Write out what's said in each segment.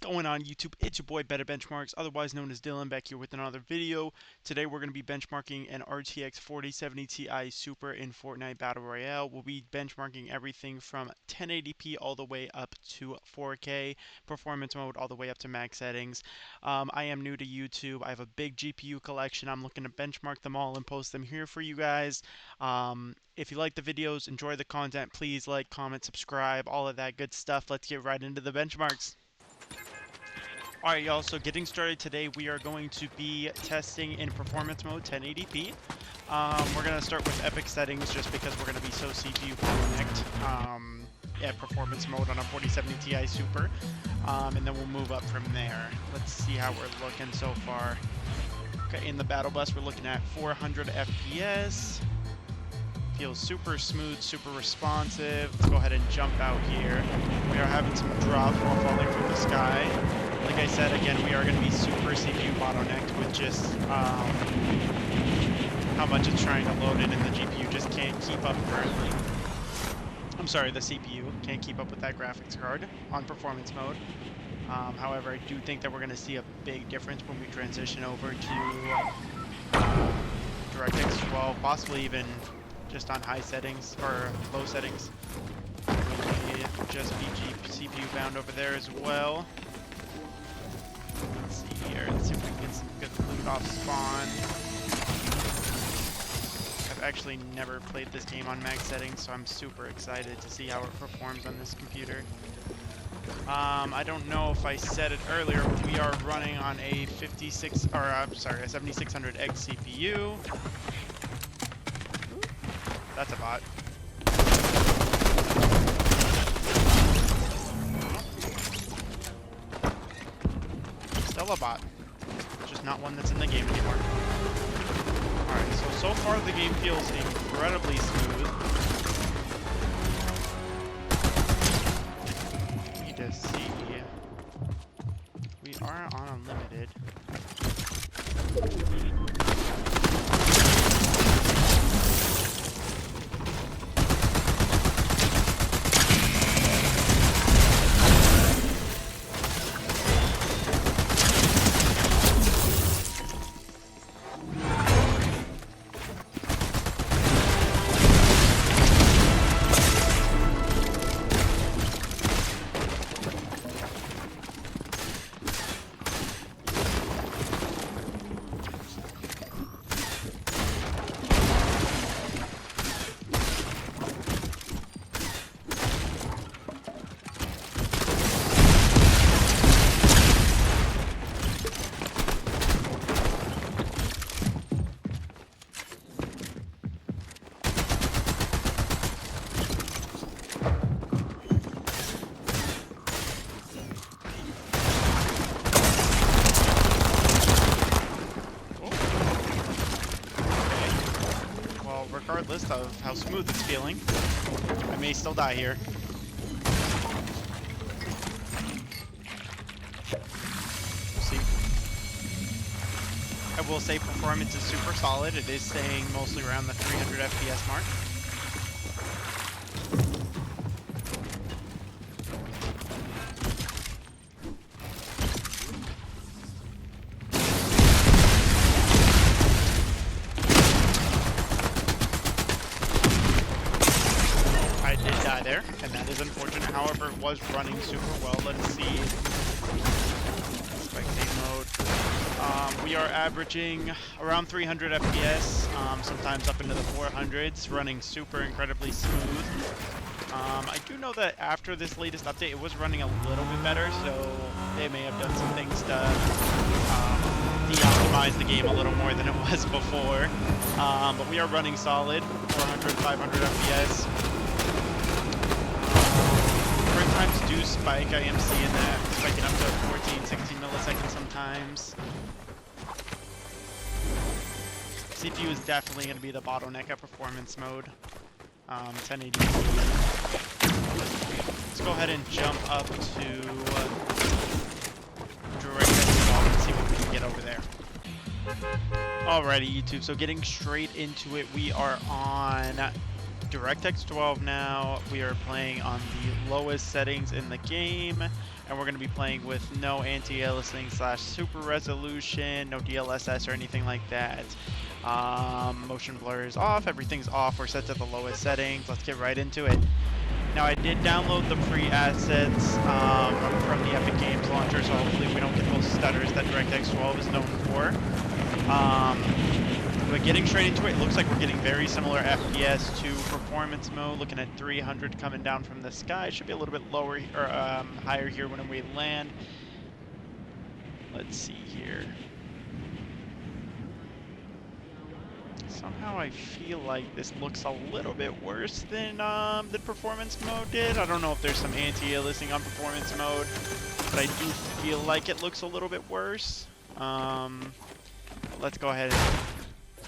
going on YouTube? It's your boy Better Benchmarks, otherwise known as Dylan, back here with another video. Today we're going to be benchmarking an RTX 4070 Ti Super in Fortnite Battle Royale. We'll be benchmarking everything from 1080p all the way up to 4K, performance mode all the way up to max settings. I am new to YouTube. I have a big GPU collection. I'm looking to benchmark them all and post them here for you guys. If you like the videos, enjoy the content, please like, comment, subscribe, all of that good stuff. Let's get right into the benchmarks. Alright y'all, so getting started today, we are going to be testing in performance mode 1080p. We're going to start with epic settings just because we're going to be so CPU bottlenecked at performance mode on a 4070 Ti Super. And then we'll move up from there. Let's see how we're looking so far. Okay, in the battle bus we're looking at 400 FPS. Feels super smooth, super responsive. Let's go ahead and jump out here. We are having some drops while falling from the sky. Like I said, again, we are going to be super CPU bottlenecked with just how much it's trying to load in, and the GPU just can't keep up currently. I'm sorry, the CPU can't keep up with that graphics card on performance mode. However, I do think that we're going to see a big difference when we transition over to DirectX 12, possibly even just on high settings or low settings. Just be CPU bound over there as well. Let's see here. Let's see if we can get some good loot off spawn. I've actually never played this game on max settings, so I'm super excited to see how it performs on this computer. I don't know if I said it earlier, but we are running on a 7600X CPU. That's a bot. Still a bot. Just not one that's in the game anymore. Alright, so far the game feels incredibly smooth. Need to see. We are on unlimited. Regardless of how smooth it's feeling, I may still die here. We'll see. I will say performance is super solid. It is staying mostly around the 300 FPS mark. There, and that is unfortunate. However, it was running super well. Let's see. Spectate mode. We are averaging around 300 FPS, sometimes up into the 400s, running super incredibly smooth. I do know that after this latest update, it was running a little bit better, so they may have done some things to de-optimize the game a little more than it was before. But we are running solid, 400, 500 FPS. Times do spike. I am seeing that spiking up to 14, 16 milliseconds sometimes. CPU is definitely going to be the bottleneck at performance mode. 1080p. Let's go ahead and jump up to DirectX 12 and see what we can get over there. Alrighty, YouTube. So getting straight into it, we are on DirectX 12 now. We are playing on the lowest settings in the game, and we're going to be playing with no anti-aliasing / super resolution, no DLSS or anything like that. Motion blur is off, everything's off, we're set to the lowest settings. Let's get right into it. Now I did download the pre-assets from the Epic Games launcher, so hopefully we don't get those stutters that DirectX 12 is known for. But getting straight into it, looks like we're getting very similar FPS to performance mode. Looking at 300 coming down from the sky. Should be a little bit lower or higher here when we land. Let's see here. Somehow I feel like this looks a little bit worse than performance mode did. I don't know if there's some anti-aliasing on performance mode, but I do feel like it looks a little bit worse. Let's go ahead and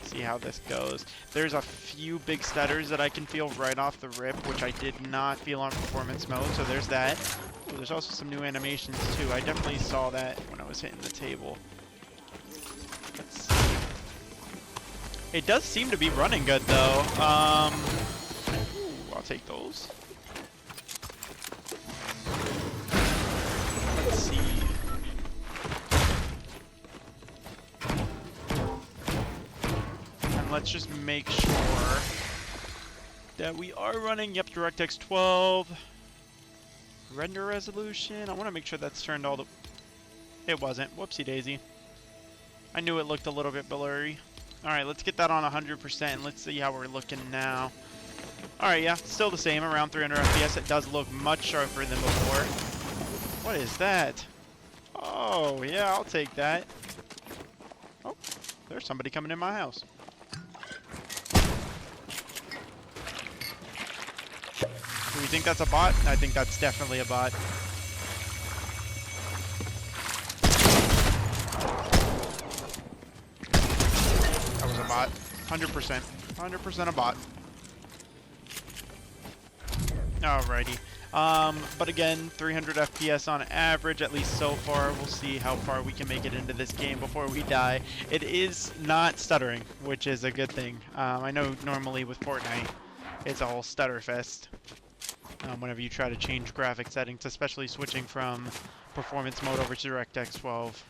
see how this goes. There's a few big stutters that I can feel right off the rip, which I did not feel on performance mode, so there's that. Ooh, there's also some new animations too. I definitely saw that when I was hitting the table. Let's see. It does seem to be running good though. Ooh, I'll take those. Let's see. Let's just make sure that we are running, yep, DirectX 12. Render resolution, I want to make sure that's turned all the... It wasn't, whoopsie daisy. I knew it looked a little bit blurry. Alright, let's get that on 100% and let's see how we're looking now. Alright, yeah, still the same, around 300 FPS. It does look much sharper than before. What is that? Oh, yeah, I'll take that. Oh, there's somebody coming in my house. Do we think that's a bot? I think that's definitely a bot. That was a bot. 100%. 100% a bot. Alrighty. But again, 300 FPS on average, at least so far. We'll see how far we can make it into this game before we die. It is not stuttering, which is a good thing. I know normally with Fortnite, it's a whole stutter fest. Whenever you try to change graphic settings, especially switching from performance mode over to DirectX 12.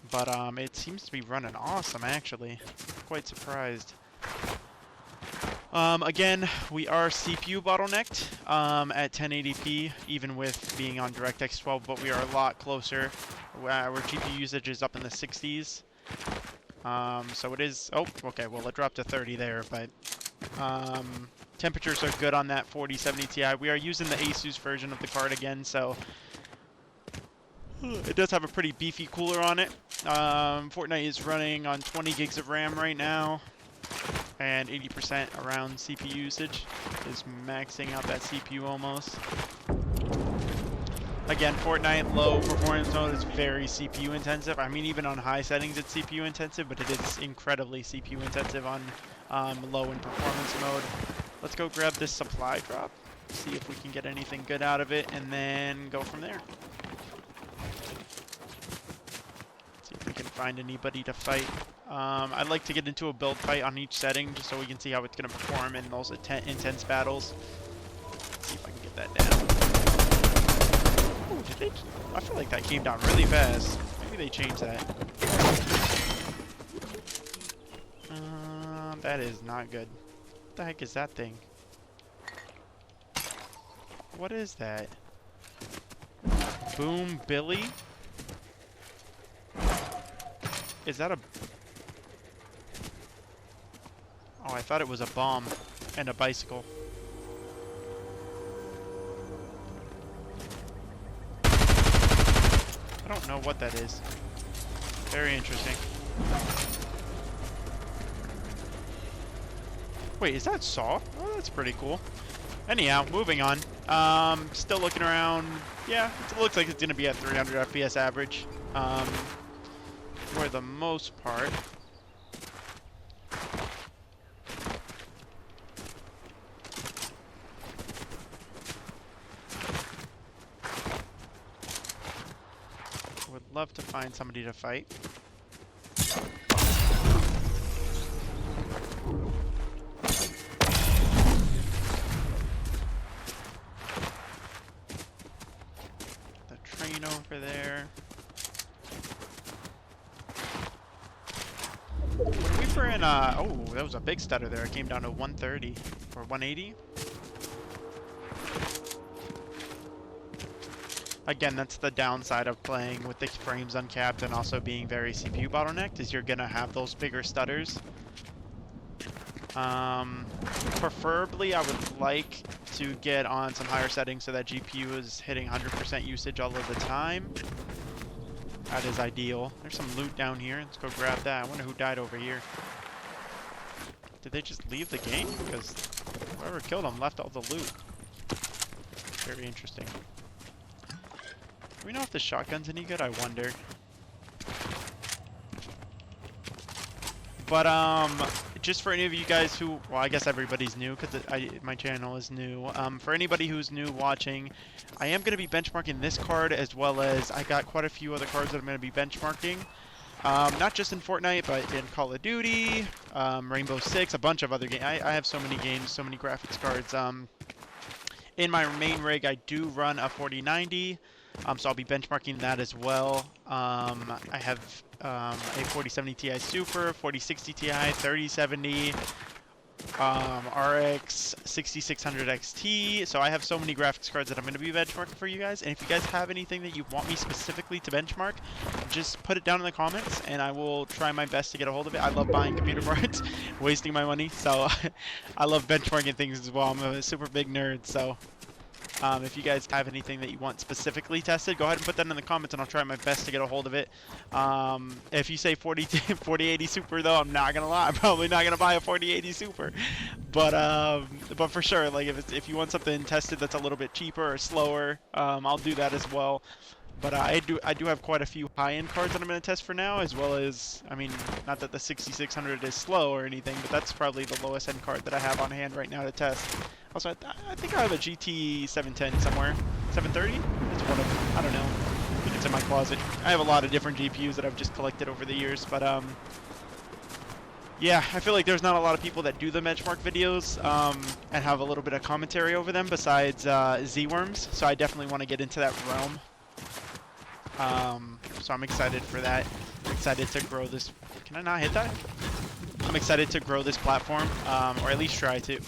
But it seems to be running awesome, actually. Quite surprised. Again, we are CPU bottlenecked at 1080p, even with being on DirectX 12, but we are a lot closer. Our GPU usage is up in the 60s. So it is... Oh, okay, well, it dropped to 30 there, but... temperatures are good on that 4070 Ti. We are using the Asus version of the card again, so it does have a pretty beefy cooler on it. Fortnite is running on 20 gigs of RAM right now, and 80% around CPU usage is maxing out that CPU almost. Again, Fortnite low performance mode is very CPU intensive. I mean, even on high settings it's CPU intensive, but it is incredibly CPU intensive on low in performance mode. Let's go grab this supply drop, see if we can get anything good out of it, and then go from there. See if we can find anybody to fight. I'd like to get into a build fight on each setting, just so we can see how it's going to perform in those intense battles. Let's see if I can get that down. Ooh, did they? I feel like that came down really fast. Maybe they changed that. That is not good. What the heck is that thing? What is that? Boom Billy? Is that a... Oh, I thought it was a bomb and a bicycle. I don't know what that is. Very interesting. Wait, is that Saw? Oh, that's pretty cool. Anyhow, moving on. Still looking around. Yeah, it looks like it's going to be at 300 FPS average. For the most part. Would love to find somebody to fight. super in, oh, that was a big stutter there. It came down to 130 or 180. Again, that's the downside of playing with the frames uncapped and also being very CPU bottlenecked, is you're gonna have those bigger stutters. Preferably, I would like to get on some higher settings so that GPU is hitting 100% usage all of the time. That is ideal. There's some loot down here. Let's go grab that. I wonder who died over here. Did they just leave the game? Because whoever killed them left all the loot. Very interesting. Do we know if the shotgun's any good? I wonder. But, just for any of you guys who, well, I guess everybody's new because my channel is new. For anybody who's new watching, I am going to be benchmarking this card as well as I got quite a few other cards that I'm going to be benchmarking. Not just in Fortnite, but in Call of Duty, Rainbow Six, a bunch of other games. I have so many games, so many graphics cards. In my main rig, I do run a 4090. So I'll be benchmarking that as well. I have a 4070 Ti Super, 4060 Ti, 3070, RX 6600 XT. So I have so many graphics cards that I'm going to be benchmarking for you guys. And if you guys have anything that you want me specifically to benchmark, just put it down in the comments and I will try my best to get a hold of it. I love buying computer parts, wasting my money. So I love benchmarking things as well. I'm a super big nerd, so... if you guys have anything that you want specifically tested, go ahead and put that in the comments and I'll try my best to get a hold of it. If you say 4080 Super though, I'm not gonna lie, I'm probably not gonna buy a 4080 Super. But for sure, like if you want something tested that's a little bit cheaper or slower, I'll do that as well. But I do have quite a few high-end cards that I'm going to test for now, as well as, I mean, not that the 6600 is slow or anything, but that's probably the lowest end card that I have on hand right now to test. Also, I think I have a GT 710 somewhere. 730? It's one of them. I don't know. I think it's in my closet. I have a lot of different GPUs that I've just collected over the years, but yeah, I feel like there's not a lot of people that do the benchmark videos and have a little bit of commentary over them besides Z-Worms, so I definitely want to get into that realm. So I'm excited for that. I'm excited to grow this. Can I not hit that? I'm excited to grow this platform, or at least try to.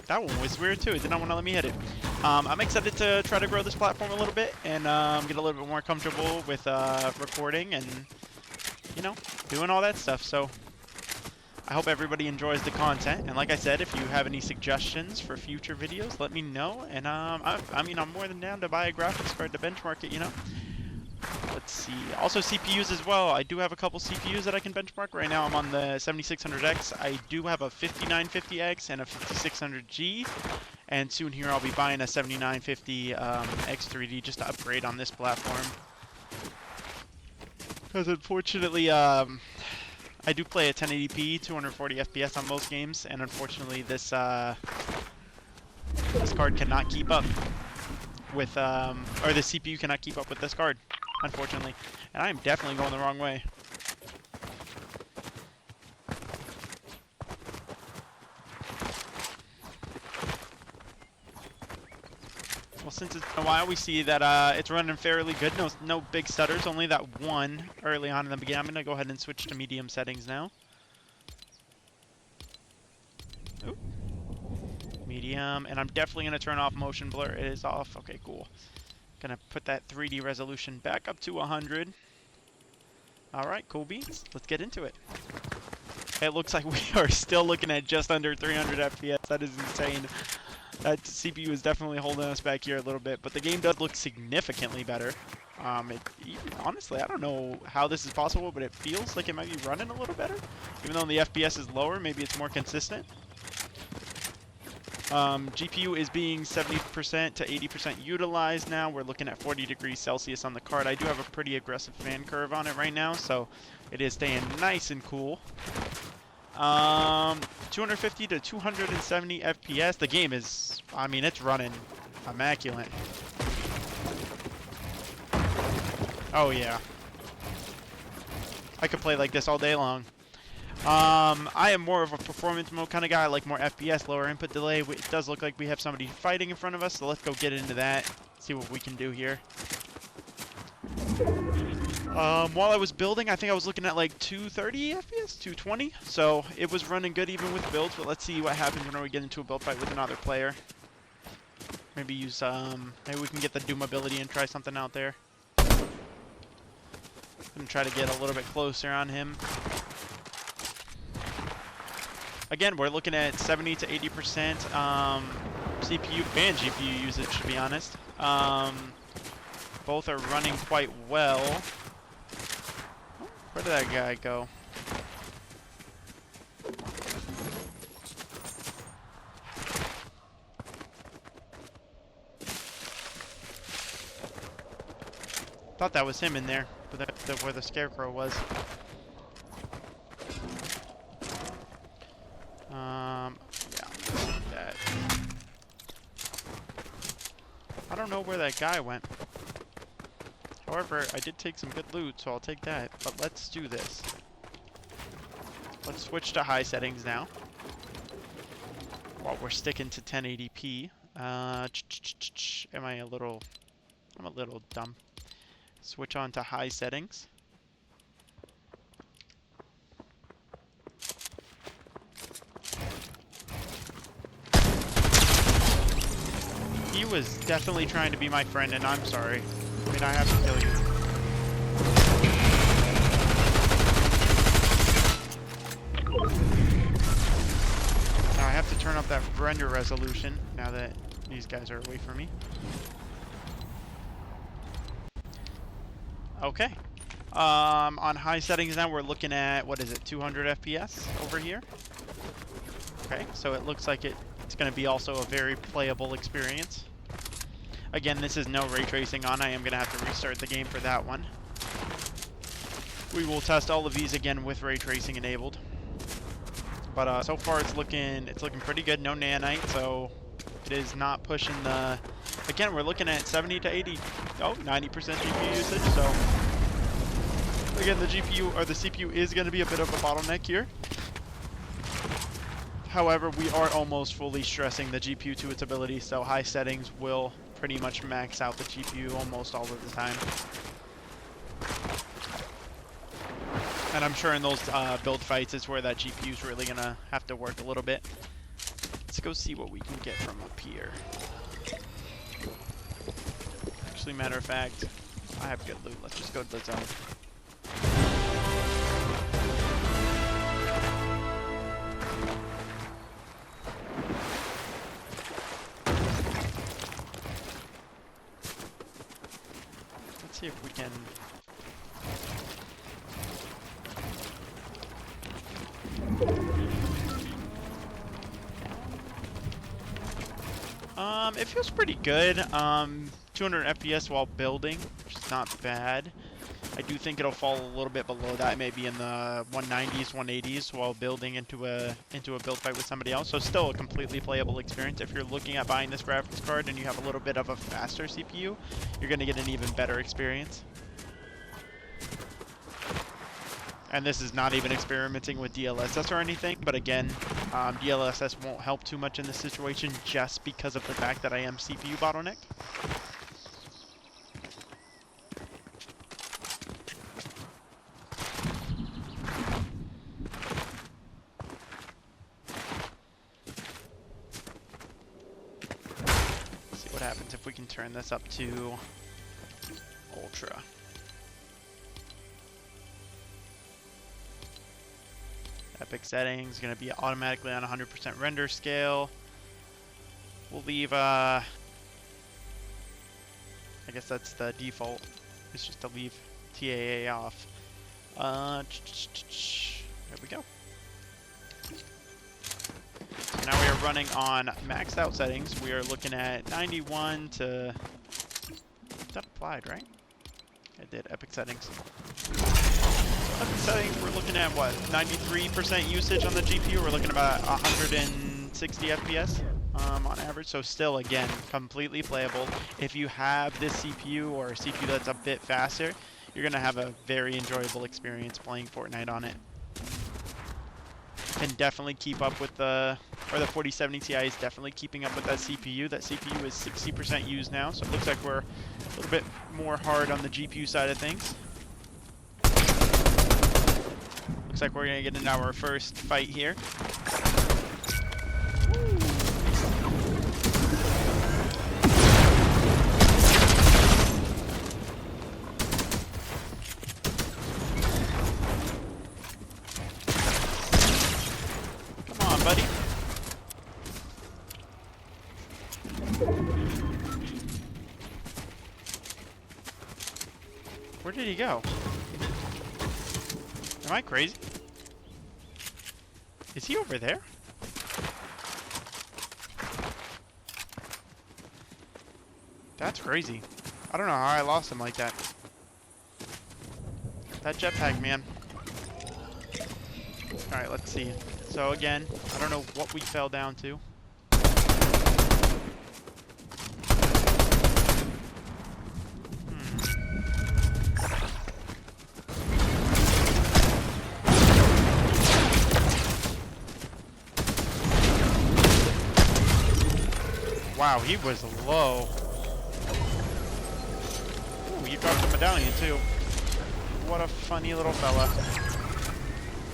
That one was weird too. It did not want to let me hit it. I'm excited to try to grow this platform a little bit and get a little bit more comfortable with recording and, you know, doing all that stuff. So I hope everybody enjoys the content. And like I said, if you have any suggestions for future videos, let me know. And I mean, I'm more than down to buy a graphics card to benchmark it, you know. Let's see. Also CPUs as well. I do have a couple CPUs that I can benchmark. Right now I'm on the 7600X. I do have a 5950X and a 5600G. And soon here I'll be buying a 7950 X3D just to upgrade on this platform. Because unfortunately, I do play at 1080p, 240 FPS on most games. And unfortunately this card cannot keep up with, or the CPU cannot keep up with this card. Unfortunately, and I am definitely going the wrong way. Well, since it's been a while, we see that it's running fairly good. No big stutters, only that one early on in the beginning. I'm gonna go ahead and switch to medium settings now. Oop. Medium, and I'm definitely gonna turn off motion blur. It is off. Okay, cool. Gonna put that 3D resolution back up to 100. Alright, cool beans. Let's get into it. It looks like we are still looking at just under 300 FPS. That is insane. That CPU is definitely holding us back here a little bit, but the game does look significantly better. Honestly, I don't know how this is possible, but it feels like it might be running a little better. Even though the FPS is lower, maybe it's more consistent. GPU is being 70% to 80% utilized now. We're looking at 40 degrees Celsius on the card. I do have a pretty aggressive fan curve on it right now, so it is staying nice and cool. 250 to 270 FPS. The game is, I mean, it's running immaculate. Oh yeah. I could play like this all day long. I am more of a performance mode kind of guy. I like more FPS, lower input delay. It does look like we have somebody fighting in front of us, so let's go get into that. See what we can do here. While I was building, I think I was looking at like 230 FPS, 220. So it was running good even with builds, but let's see what happens whenever we get into a build fight with another player. Maybe use, maybe we can get the Doom ability and try something out there. Gonna try to get a little bit closer on him. Again, we're looking at 70 to 80% CPU and GPU usage, to be honest. Both are running quite well. Where did that guy go? Thought that was him in there, but where the scarecrow was. Yeah, that. I don't know where that guy went. However, I did take some good loot, so I'll take that. But let's do this. Let's switch to high settings now. While we're sticking to 1080p. I'm a little dumb. Switch on to high settings. He was definitely trying to be my friend, and I'm sorry. I mean, I have to kill you. Now I have to turn up that render resolution now that these guys are away from me. Okay. On high settings now, we're looking at, what is it, 200 FPS over here? Okay, so it looks like it's going to be also a very playable experience. Again, this is no ray tracing on. I am going to have to restart the game for that one. We will test all of these again with ray tracing enabled. But so far it's looking pretty good. No nanite, so it is not pushing the... Again, we're looking at 70 to 80, 90% GPU usage. So again, the GPU or the CPU is going to be a bit of a bottleneck here. However, we are almost fully stressing the GPU to its ability, so high settings will pretty much max out the GPU almost all of the time. And I'm sure in those build fights is where that GPU is really going to have to work a little bit. Let's go see what we can get from up here. Actually, matter of fact, I have good loot. Let's just go to the zone. Let's see if we can... It feels pretty good. 200 FPS while building, which is not bad. I do think it'll fall a little bit below that, maybe in the 190s, 180s while building into a build fight with somebody else. So still a completely playable experience. If you're looking at buying this graphics card and you have a little bit of a faster CPU, you're going to get an even better experience. And this is not even experimenting with DLSS or anything, but again, DLSS won't help too much in this situation just because of the fact that I am CPU bottlenecked. Let's see what happens if we can turn this up to Ultra. Epic settings, going to be automatically on 100% render scale. We'll leave, I guess that's the default. It's just to leave TAA off. There we go. So now we are running on maxed out settings. We are looking at 91 to... That applied, right? I did epic settings. Epic settings, we're looking at what, 93% usage on the GPU. We're looking at about 160 FPS on average. So still, again, completely playable. If you have this CPU or a CPU that's a bit faster, you're going to have a very enjoyable experience playing Fortnite on it. Can definitely keep up with the 4070 Ti is definitely keeping up with that CPU. That CPU is 60% used now, so it looks like we're a little bit more hard on the GPU side of things. looks like we're gonna get into our first fight here. Come on, buddy. Where did he go? Am I crazy? Is he over there? That's crazy. I don't know how I lost him like that. That jetpack, man. Alright, let's see. So again, I don't know what we fell down to. Wow, he was low. Ooh, he dropped a medallion too. What a funny little fella.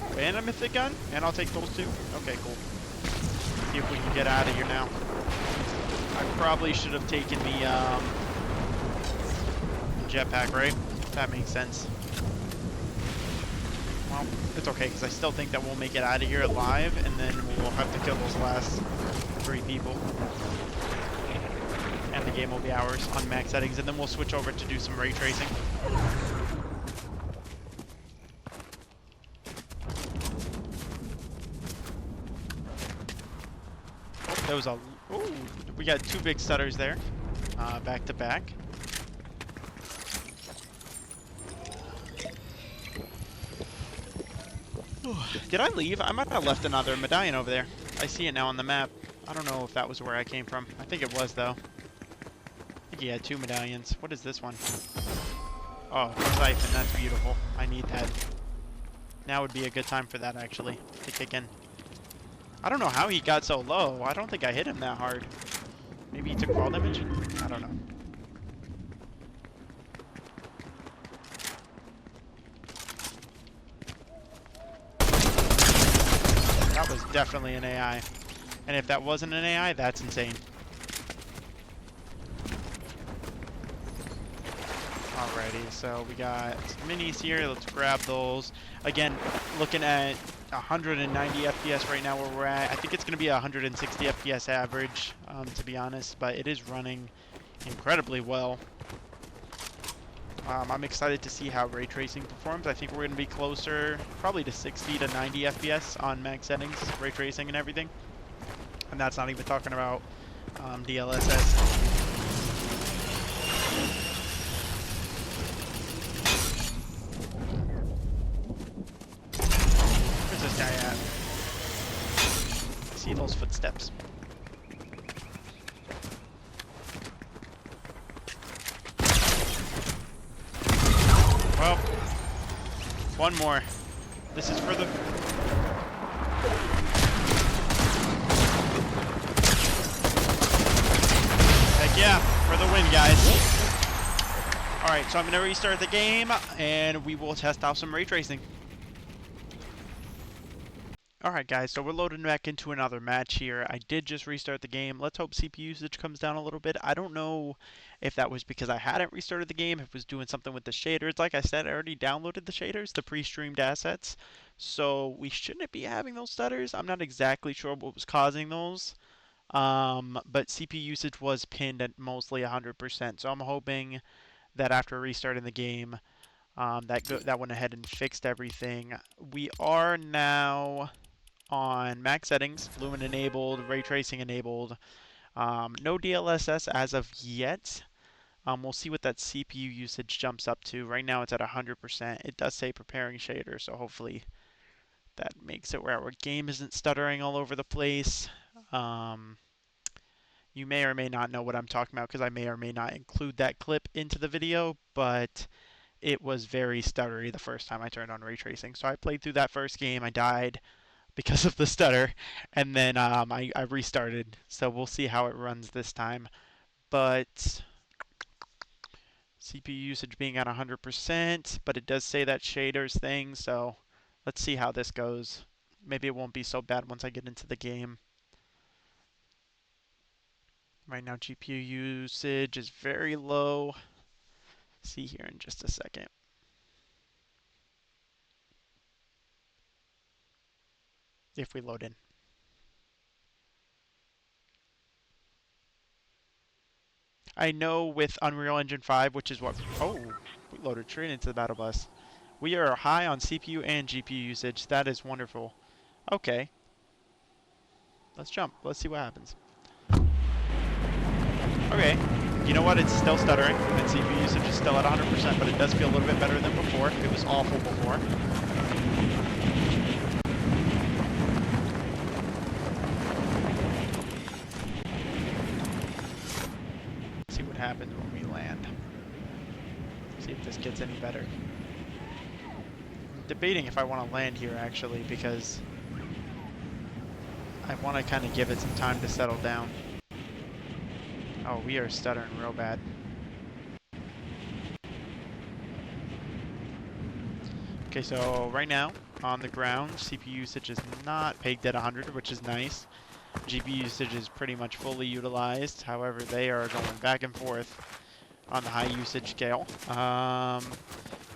Oh, and a mythic gun? And I'll take those two? Okay, cool. See if we can get out of here now. I probably should have taken the jetpack, right? That makes sense. Well, it's okay, because I still think that we'll make it out of here alive, and then we'll have to kill those last 3 people. And the game will be ours on max settings, and then we'll switch over to do some ray tracing. There was a... Ooh, we got 2 big stutters there, back to back. Did I leave? I might have left another medallion over there. I see it now on the map. I don't know if that was where I came from. I think it was, though. I think he had 2 medallions. What is this one? Oh, siphon. That's beautiful. I need that. Now would be a good time for that, actually, to kick in. I don't know how he got so low. I don't think I hit him that hard. Maybe he took fall damage? I don't know. That was definitely an AI. And if that wasn't an AI, that's insane. Alrighty, so we got some minis here. Let's grab those. Again, looking at 190 FPS right now where we're at. I think it's going to be a 160 FPS average, to be honest, but it is running incredibly well. I'm excited to see how ray tracing performs. I think we're going to be closer probably to 60 to 90 FPS on max settings, ray tracing and everything. And that's not even talking about DLSS. Where's this guy at? I see those footsteps. Well, one more. This is for the... Heck yeah, for the win, guys. Alright, so I'm going to restart the game, and we will test out some ray tracing. Alright guys, so we're loading back into another match here. I did just restart the game. Let's hope CPU usage comes down a little bit. I don't know if that was because I hadn't restarted the game, if it was doing something with the shaders. Like I said, I already downloaded the shaders, the pre-streamed assets. So we shouldn't be having those stutters. I'm not exactly sure what was causing those. But CPU usage was pinned at mostly 100%. So I'm hoping that after restarting the game, that went ahead and fixed everything. We are now on max settings, Lumen enabled, ray tracing enabled. No DLSS as of yet. We'll see what that CPU usage jumps up to. Right now it's at 100%. It does say preparing shader, so hopefully that makes it where our game isn't stuttering all over the place. You may or may not know what I'm talking about because I may or may not include that clip into the video, but it was very stuttery the first time I turned on ray tracing. So I played through that first game. I died because of the stutter, and then I restarted. So we'll see how it runs this time. But CPU usage being at 100%, but it does say that shaders thing, so Let's see how this goes. Maybe it won't be so bad once I get into the game. Right now, GPU usage is very low. See here in just a second. If we load in. I know with Unreal Engine 5, which is what... Oh, we loaded straight into the battle bus. We are high on CPU and GPU usage. That is wonderful. Okay. Let's jump. Let's see what happens. Okay. You know what? It's still stuttering, and CPU usage is still at 100%, but it does feel a little bit better than before. It was awful before. See what happens when we land. See if this gets any better. I'm debating if I want to land here, actually, because I want to kind of give it some time to settle down. Oh, we are stuttering real bad. Okay, so right now, on the ground, CPU usage is not pegged at 100, which is nice. GPU usage is pretty much fully utilized. However, they are going back and forth on the high usage scale.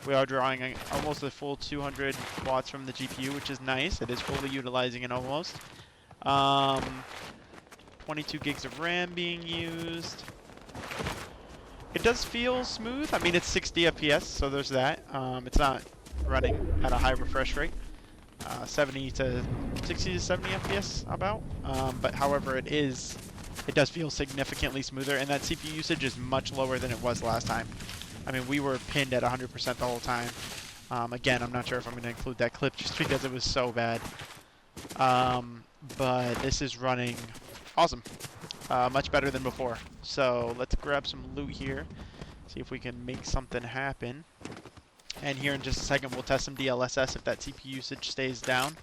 We are drawing almost a full 200 watts from the GPU, which is nice. It is fully utilizing it almost. 22 gigs of RAM being used. It does feel smooth. I mean, it's 60 FPS, so there's that. It's not running at a high refresh rate. 60 to 70 FPS about. But however, it does feel significantly smoother, and that CPU usage is much lower than it was last time. I mean, we were pinned at 100% the whole time. Again, I'm not sure if I'm going to include that clip just because it was so bad. But this is running awesome. Much better than before. So let's grab some loot here. See if we can make something happen. And here in just a second, we'll test some DLSS if that CPU usage stays down.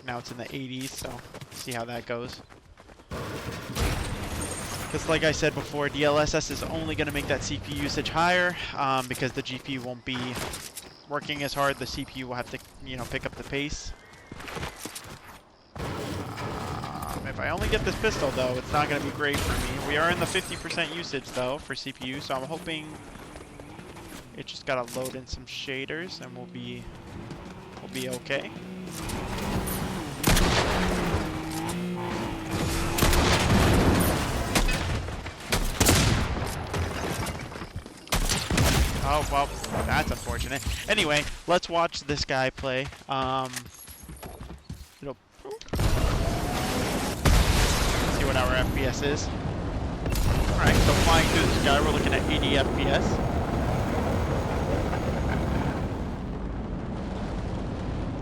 Now it's in the 80s, so see how that goes. Because like I said before, DLSS is only going to make that CPU usage higher because the GPU won't be working as hard. The CPU will have to, pick up the pace. If I only get this pistol, though, it's not going to be great for me. We are in the 50% usage, though, for CPU, so I'm hoping it just got to load in some shaders, and we'll be okay. Oh, well, that's unfortunate. Anyway, let's watch this guy play. See what our FPS is. Alright, so flying through the sky, we're looking at 80 FPS.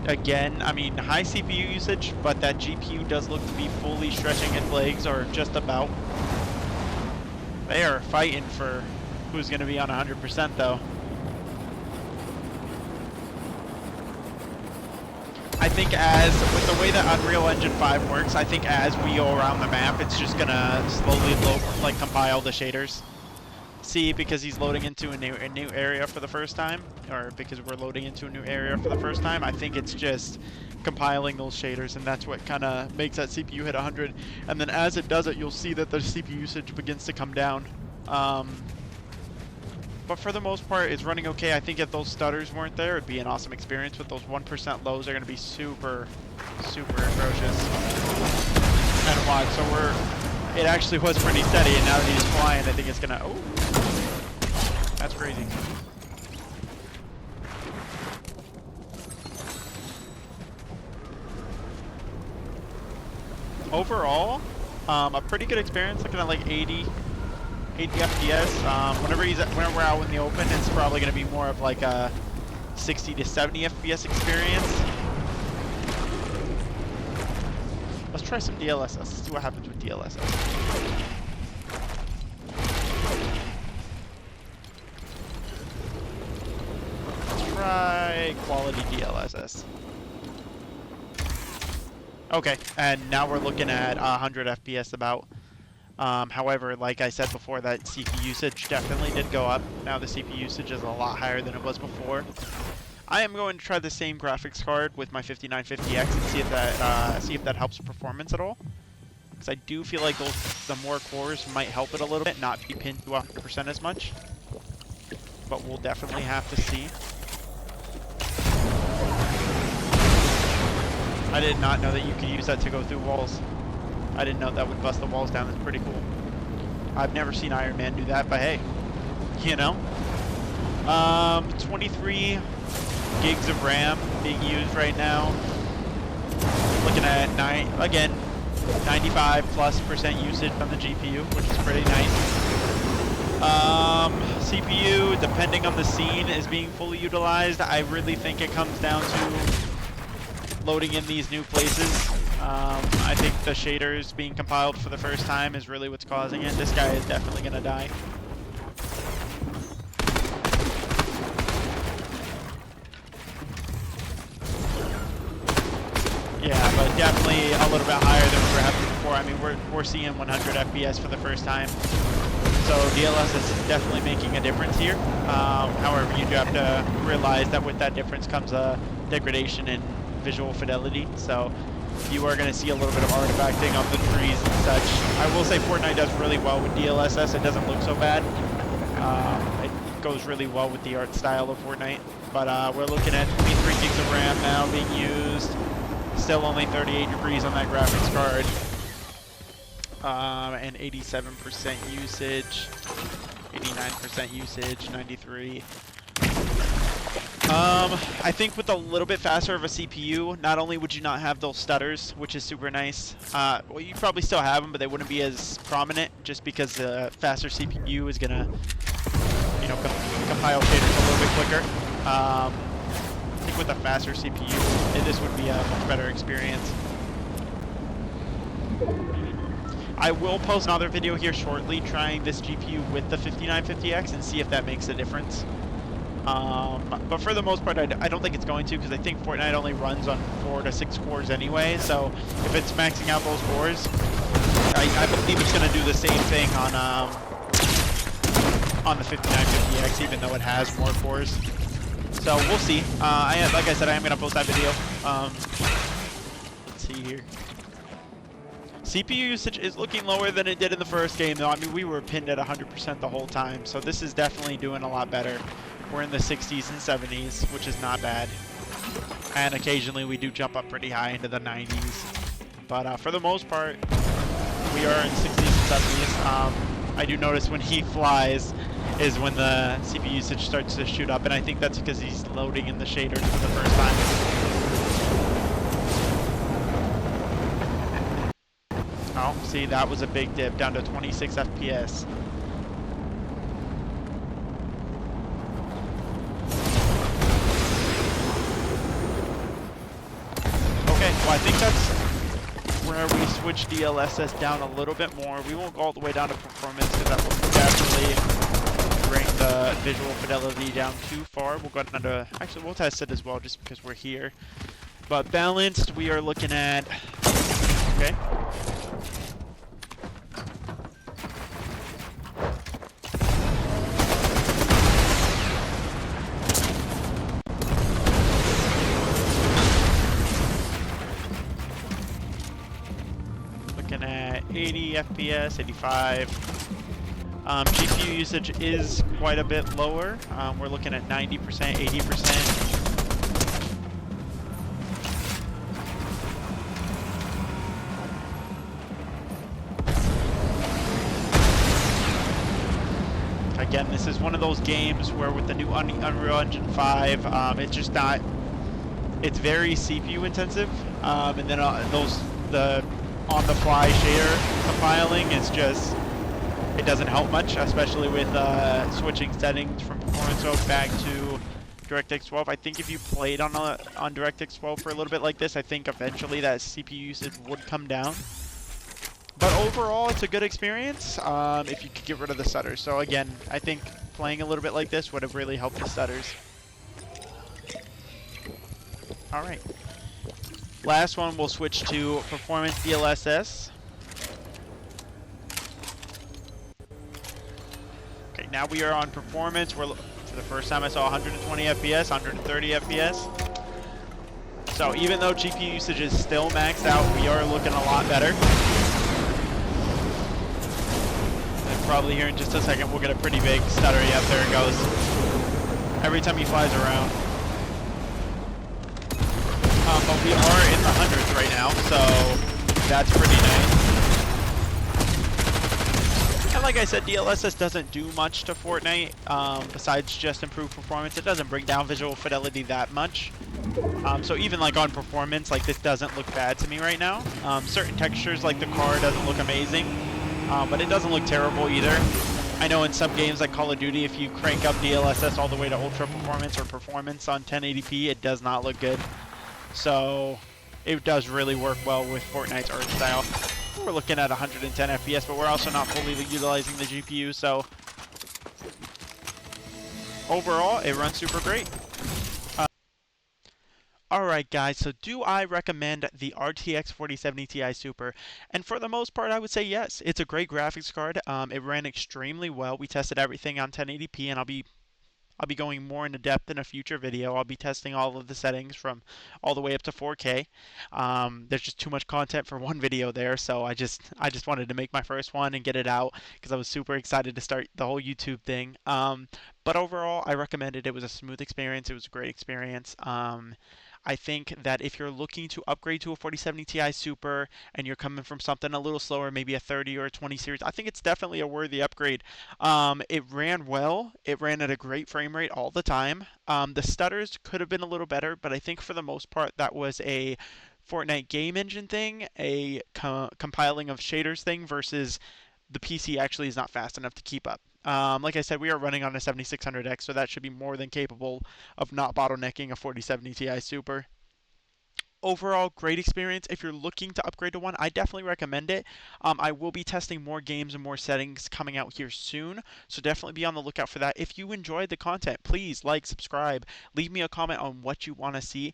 Again, I mean, high CPU usage, but that GPU does look to be fully stretching its legs, or just about. They are fighting for who's going to be on 100% though. I think with the way that Unreal Engine 5 works, I think as we go around the map, it's just gonna slowly compile the shaders. See, because he's loading into a new area for the first time, or because we're loading into a new area for the first time, I think it's just compiling those shaders, and that's what kind of makes that CPU hit 100. And then as it does it, you'll see that the CPU usage begins to come down. But for the most part, it's running okay. I think if those stutters weren't there, it'd be an awesome experience. But those 1% lows are going to be super, super atrocious. And watch, so it actually was pretty steady, and now that he's flying, I think it's going to, oh, that's crazy. Overall, a pretty good experience, looking at like 80 FPS. Whenever we're out in the open, it's probably going to be more of like a 60 to 70 FPS experience. Let's try some DLSS. Let's see what happens with DLSS. Let's try quality DLSS. Okay, and now we're looking at 100 FPS about. However, like I said before, that CPU usage definitely did go up. Now the CPU usage is a lot higher than it was before. I am going to try the same graphics card with my 5950X and see if that helps performance at all. Because I do feel like the more cores might help it a little bit, not be pinned to 100% as much. But we'll definitely have to see. I did not know that you could use that to go through walls. I didn't know that would bust the walls down. That's pretty cool. I've never seen Iron Man do that, but hey, you know. 23 gigs of RAM being used right now. Looking at 95+% usage on the GPU, which is pretty nice. CPU, depending on the scene, is being fully utilized. I really think it comes down to loading in these new places. I think the shaders being compiled for the first time is really what's causing it. This guy is definitely gonna die. Yeah, but definitely a little bit higher than we were having before. I mean, we're seeing 100 FPS for the first time. So DLSS is definitely making a difference here. However, you do have to realize that with that difference comes a degradation in visual fidelity. So you are going to see a little bit of artifacting on the trees and such. I will say Fortnite does really well with DLSS. It doesn't look so bad. It goes really well with the art style of Fortnite. But we're looking at 23 gigs of RAM now being used. Still only 38 degrees on that graphics card. And 87% usage, 89% usage, 93. I think with a little bit faster of a CPU, not only would you not have those stutters, which is super nice. Well, you probably still have them, but they wouldn't be as prominent, just because the faster CPU is gonna, you know, compile shaders a little bit quicker. I think with a faster CPU, this would be a much better experience. I will post another video here shortly trying this GPU with the 5950X and see if that makes a difference. But for the most part, I don't think it's going to, because I think Fortnite only runs on 4 to 6 cores anyway. So if it's maxing out those cores, I believe it's going to do the same thing on the 5950X, even though it has more cores. So we'll see. Like I said, I am going to post that video. Let's see here. CPU usage is looking lower than it did in the first game, though. I mean, we were pinned at 100% the whole time, so this is definitely doing a lot better. We're in the 60s and 70s, which is not bad. And occasionally we do jump up pretty high into the 90s. But for the most part, we are in 60s and 70s. I do notice when he flies is when the CPU usage starts to shoot up, and I think that's because he's loading in the shaders for the first time. Oh, see, that was a big dip, down to 26 FPS. Okay, well, I think that's where we switch DLSS down a little bit more. We won't go all the way down to performance, because that will definitely bring the visual fidelity down too far. We'll go down to, actually, we'll test it as well, just because we're here. But balanced, we are looking at, okay. Looking at 80 FPS, 85. GPU usage is quite a bit lower. We're looking at 90%, 80%. Again, this is one of those games where with the new Unreal Engine 5, it's just not, it's very CPU intensive, and then the on-the-fly shader compiling is just, it doesn't help much, especially with switching settings from performance mode back to DirectX 12. I think if you played on DirectX 12 for a little bit like this, I think eventually that CPU usage would come down. But overall, it's a good experience if you could get rid of the stutters. So again, I think playing a little bit like this would have really helped the stutters. All right. Last one, we'll switch to Performance DLSS. Okay, now we are on Performance. We're to The first time I saw 120 FPS, 130 FPS. So even though GPU usage is still maxed out, we are looking a lot better. And probably here in just a second we'll get a pretty big stutter. Yep, there it goes. Every time he flies around. But we are in the hundreds right now, so that's pretty nice. And like I said, DLSS doesn't do much to Fortnite, besides just improve performance. It doesn't bring down visual fidelity that much. So even like on performance, like this doesn't look bad to me right now. Certain textures like the car doesn't look amazing, but it doesn't look terrible either. I know in some games like Call of Duty, if you crank up DLSS all the way to ultra performance or performance on 1080p, it does not look good. So it does really work well with Fortnite's art style. We're looking at 110 FPS, but we're also not fully utilizing the GPU, so overall, it runs super great. Alright guys, so do I recommend the RTX 4070 Ti Super? And for the most part, I would say yes. It's a great graphics card. It ran extremely well. We tested everything on 1080p, and I'll be going more into depth in a future video. I'll be testing all of the settings from all the way up to 4K. There's just too much content for one video there, so I just wanted to make my first one and get it out because I was super excited to start the whole YouTube thing. But overall, I recommend it. It was a smooth experience. It was a great experience. I think that if you're looking to upgrade to a 4070 Ti Super and you're coming from something a little slower, maybe a 30 or a 20 series, I think it's definitely a worthy upgrade. It ran well. It ran at a great frame rate all the time. The stutters could have been a little better, but I think for the most part that was a Fortnite game engine thing, a compiling of shaders thing versus the PC actually is not fast enough to keep up. Like I said, we are running on a 7600X, so that should be more than capable of not bottlenecking a 4070 Ti Super. Overall, great experience. If you're looking to upgrade to one, I definitely recommend it. I will be testing more games and more settings coming out here soon, so definitely be on the lookout for that. If you enjoyed the content, please like, subscribe, leave me a comment on what you want to see.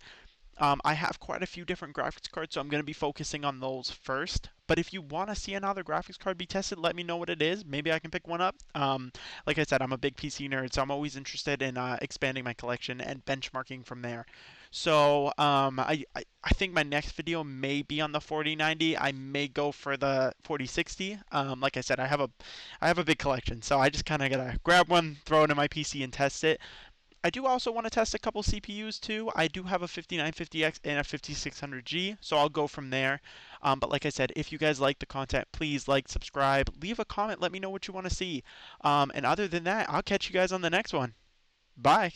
I have quite a few different graphics cards, so I'm going to be focusing on those first. But if you want to see another graphics card be tested, let me know what it is. Maybe I can pick one up. Like I said, I'm a big PC nerd, so I'm always interested in expanding my collection and benchmarking from there. So I think my next video may be on the 4090. I may go for the 4060. Like I said, I have a big collection, so I just kind of gotta grab one, throw it in my PC, and test it. I do also want to test a couple CPUs too. I do have a 5950X and a 5600G, so I'll go from there. But like I said, if you guys like the content, please like, subscribe, leave a comment, let me know what you want to see. And other than that, I'll catch you guys on the next one. Bye.